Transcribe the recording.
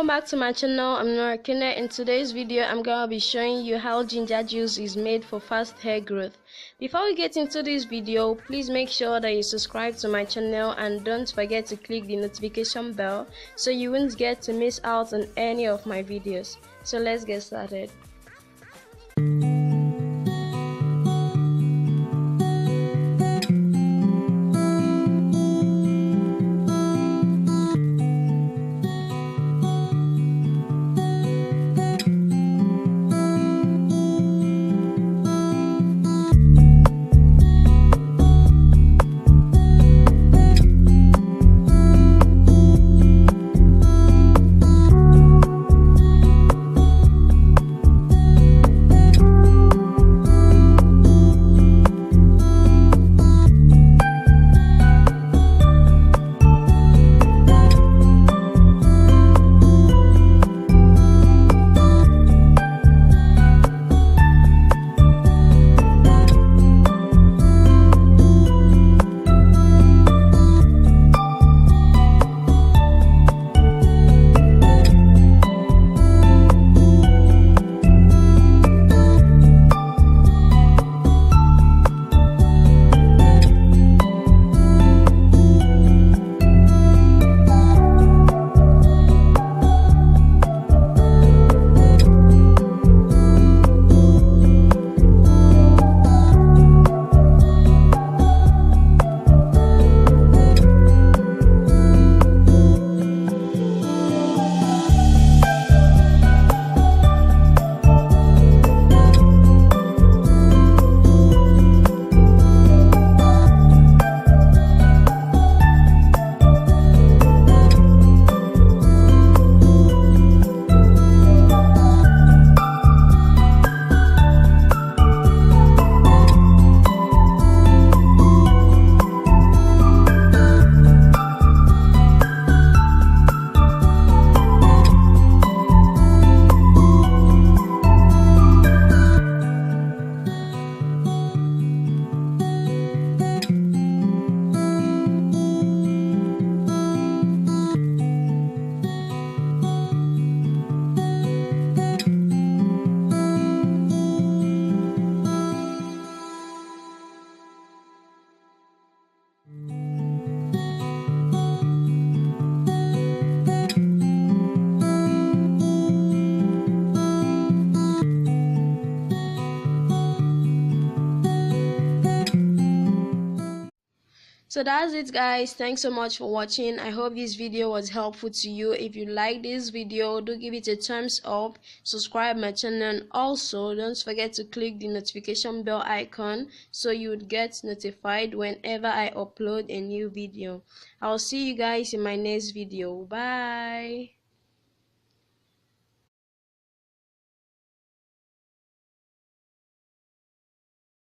welcome back to my channel. I'm Nora. In today's video I'm gonna be showing you how ginger juice is made for fast hair growth. Before we get into this video, please make sure that you subscribe to my channel and don't forget to click the notification bell so you won't get to miss out on any of my videos. So let's get started. So that's it, guys. Thanks so much for watching. I hope this video was helpful to you. If you like this video, do give it a thumbs up, subscribe my channel, and also don't forget to click the notification bell icon so you would get notified whenever I upload a new video. I'll see you guys in my next video. Bye.